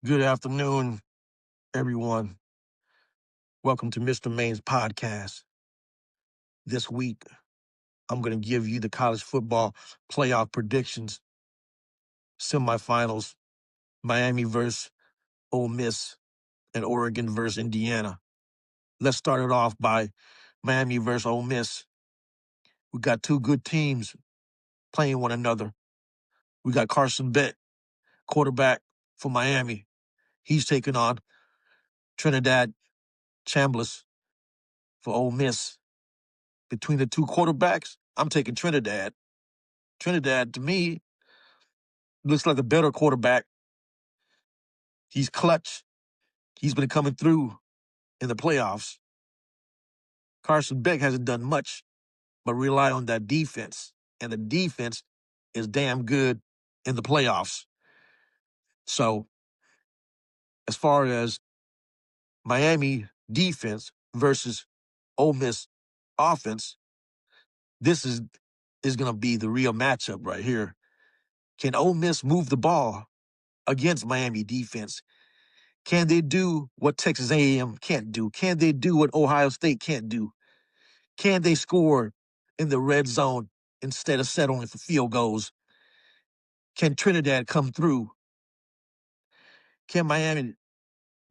Good afternoon, everyone. Welcome to Mr. Maine's podcast. This week, I'm going to give you the college football playoff predictions, semifinals, Miami versus Ole Miss, and Oregon versus Indiana. Let's start it off by Miami versus Ole Miss. We got two good teams playing one another. We got Carson Beck, quarterback for Miami. He's taking on Trinidad Chambliss for Ole Miss. Between the two quarterbacks, I'm taking Trinidad. Trinidad, to me, looks like a better quarterback. He's clutch. He's been coming through in the playoffs. Carson Beck hasn't done much but rely on that defense, and the defense is damn good in the playoffs. So, as far as Miami defense versus Ole Miss offense, this is going to be the real matchup right here. Can Ole Miss move the ball against Miami defense? Can they do what Texas A&M can't do? Can they do what Ohio State can't do? Can they score in the red zone instead of settling for field goals? Can Trinidad come through? Can Miami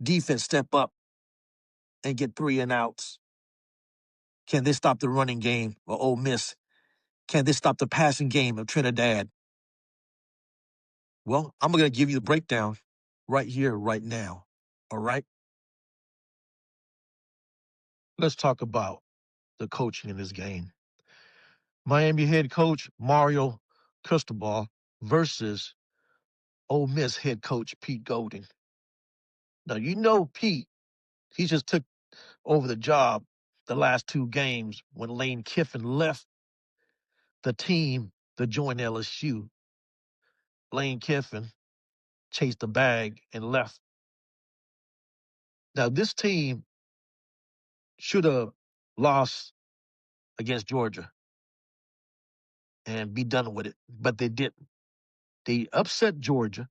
defense step up and get 3 and outs? Can they stop the running game of Ole Miss? Can they stop the passing game of Trinidad? Well, I'm going to give you the breakdown right here, right now. All right? Let's talk about the coaching in this game. Miami head coach Mario Cristobal versus Ole Miss head coach Pete Golding. Now, you know Pete, he just took over the job the last 2 games when Lane Kiffin left the team to join LSU. Lane Kiffin chased the bag and left. Now, this team should have lost against Georgia and be done with it, but they didn't. They upset Georgia.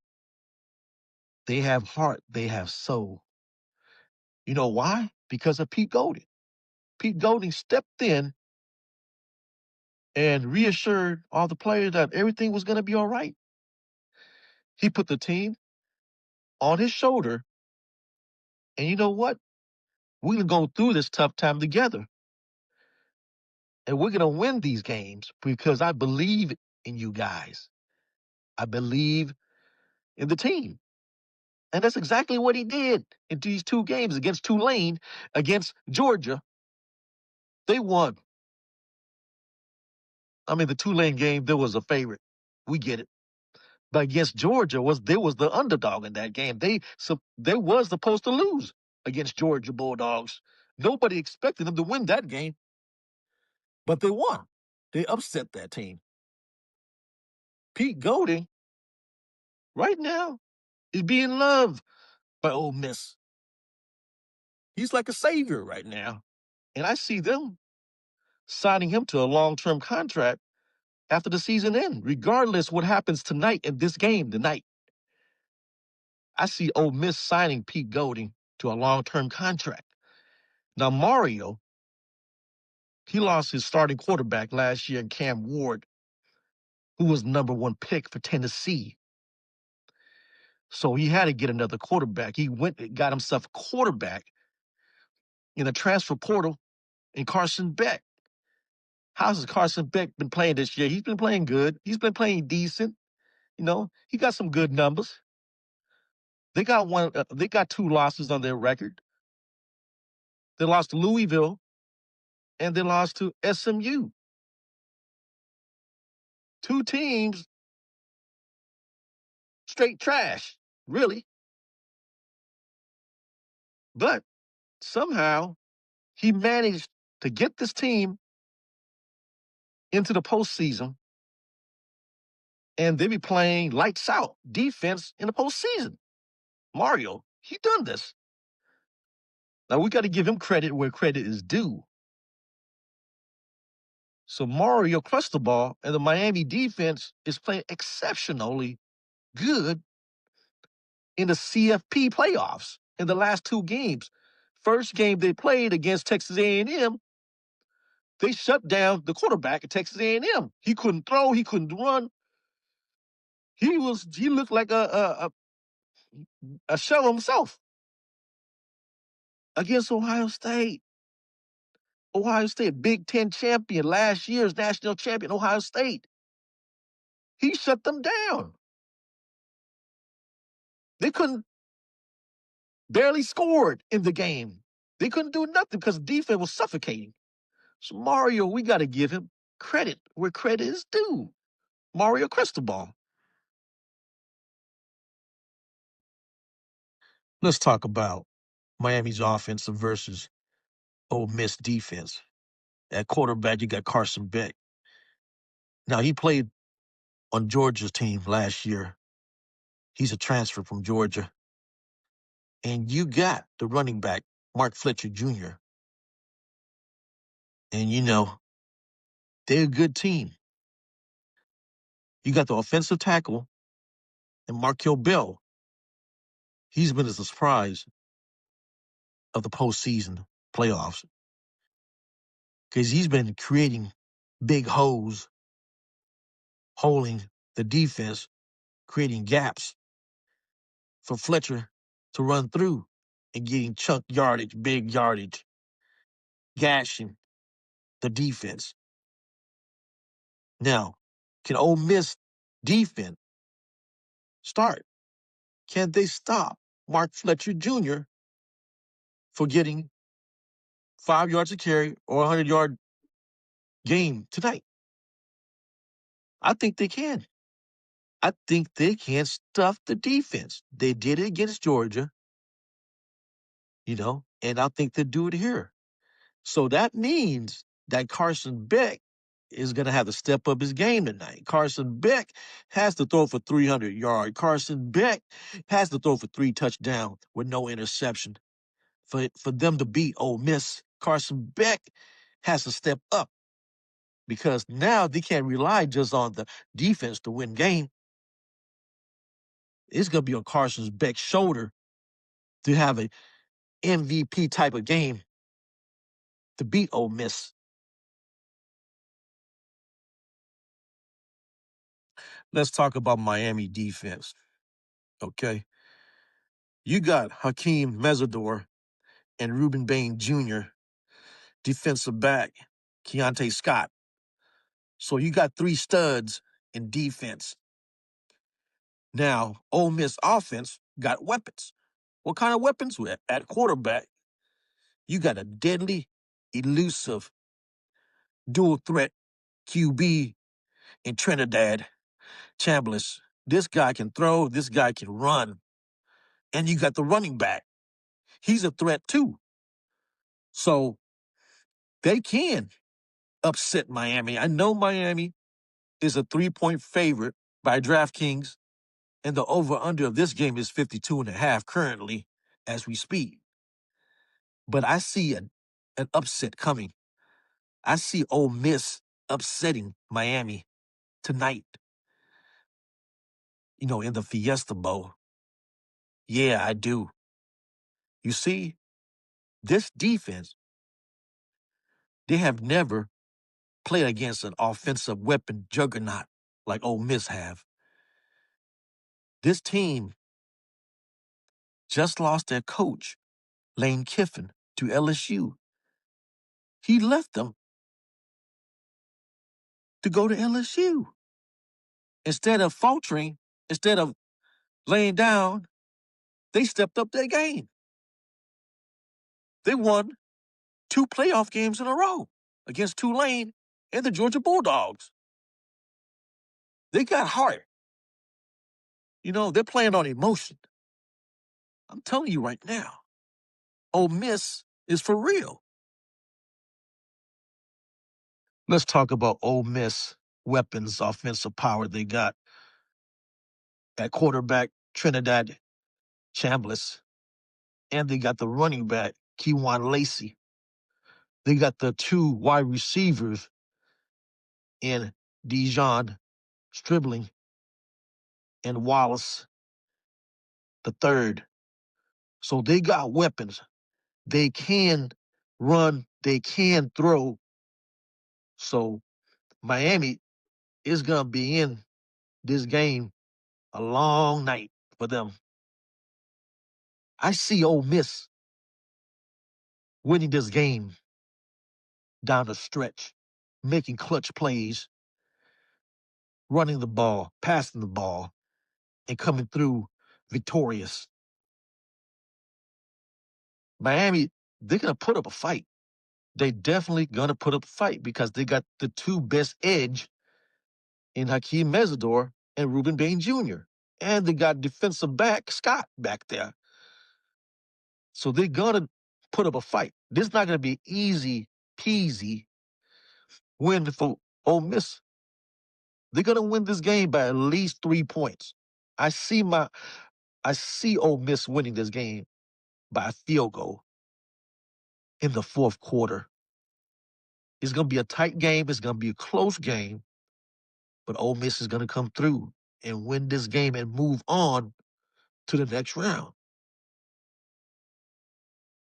They have heart. They have soul. You know why? Because of Pete Golding. Pete Golding stepped in and reassured all the players that everything was going to be all right. He put the team on his shoulder, and you know what? We're going to go through this tough time together, and we're going to win these games because I believe in you guys. I believe in the team. And that's exactly what he did in these 2 games against Tulane, against Georgia. They won. I mean, the Tulane game, there was a favorite. We get it. But against Georgia, there was the underdog in that game. They was supposed to lose against Georgia Bulldogs. Nobody expected them to win that game, but they won. They upset that team. Pete Golding, right now, is being loved by Ole Miss. He's like a savior right now, and I see them signing him to a long-term contract after the season ends, regardless what happens tonight in this game tonight. I see Ole Miss signing Pete Golding to a long-term contract. Now, Mario, he lost his starting quarterback last year in Cam Ward, who was number 1 pick for Tennessee. So he had to get another quarterback. He went and got himself a quarterback in a transfer portal in Carson Beck. How's Carson Beck been playing this year? He's been playing good. He's been playing decent. You know, he got some good numbers. They got 2 losses on their record. They lost to Louisville and they lost to SMU. 2 teams, straight trash, really. But somehow he managed to get this team into the postseason, and they be playing lights out defense in the postseason. Mario, he done this. Now we got to give him credit where credit is due. So Mario Cristobal and the Miami defense is playing exceptionally good in the CFP playoffs in the last two games. First game they played against Texas A&M, they shut down the quarterback at Texas A&M. He couldn't throw, he couldn't run. He looked like a shell himself against Ohio State. Ohio State, Big Ten champion, last year's national champion, Ohio State. He shut them down. They couldn't barely scored in the game. They couldn't do nothing because the defense was suffocating. So Mario, we got to give him credit where credit is due. Mario Cristobal. Let's talk about Miami's offensive versus Ole Miss defense. At quarterback, you got Carson Beck. Now, he played on Georgia's team last year. He's a transfer from Georgia. And you got the running back, Mark Fletcher Jr. And, they're a good team. You got the offensive tackle and Markel Bell. He's been a surprise of the postseason playoffs because he's been creating big holes, holding the defense, creating gaps for Fletcher to run through and getting chunk yardage, big yardage, gashing the defense. Now, can Ole Miss defense start? Can they stop Mark Fletcher Jr. for getting 5 yards a carry or a 100-yard game tonight? I think they can. I think they can stuff the defense. They did it against Georgia, and I think they'll do it here. So that means that Carson Beck is going to have to step up his game tonight. Carson Beck has to throw for 300 yards. Carson Beck has to throw for 3 touchdowns with no interception. For them to beat Ole Miss, Carson Beck has to step up because now they can't rely just on the defense to win game. It's going to be on Carson Beck's shoulder to have an MVP type of game to beat Ole Miss. Let's talk about Miami defense, okay? You got Hakeem Mesidor and Reuben Bain Jr., defensive back, Keontae Scott. So you got 3 studs in defense. Now, Ole Miss offense got weapons. What kind of weapons? At quarterback, you got a deadly, elusive, dual threat QB in Trinidad Chambliss. This guy can throw, this guy can run. And you got the running back. He's a threat too. So they can upset Miami. I know Miami is a 3-point favorite by DraftKings, and the over-under of this game is 52.5 currently as we speak. But I see an upset coming. I see Ole Miss upsetting Miami tonight, in the Fiesta Bowl. Yeah, I do. You see, this defense, they have never played against an offensive weapon juggernaut like Ole Miss have. This team just lost their coach, Lane Kiffin, to LSU. He left them to go to LSU. Instead of faltering, instead of laying down, they stepped up their game. They won 2 playoff games in a row against Tulane and the Georgia Bulldogs. They got heart. They're playing on emotion. I'm telling you right now, Ole Miss is for real. Let's talk about Ole Miss weapons, offensive power they got. At quarterback, Trinidad Chambliss. And they got the running back, Keywan Lacey. They got the 2 wide receivers in Dijon Stribling and Wallace. the third. So they got weapons. They can run, they can throw. So Miami is going to be in this game a long night for them. I see Ole Miss winning this game down the stretch, making clutch plays, running the ball, passing the ball, and coming through victorious. Miami, they're going to put up a fight. They definitely going to put up a fight because they got the two best edge in Hakeem Mesidor and Ruben Bain Jr. And they got defensive back Scott back there. So they're going to put up a fight. This is not going to be easy peasy win for Ole Miss. They're going to win this game by at least 3 points. I see Ole Miss winning this game by a field goal in the fourth quarter. It's going to be a tight game. It's going to be a close game. But Ole Miss is going to come through and win this game and move on to the next round.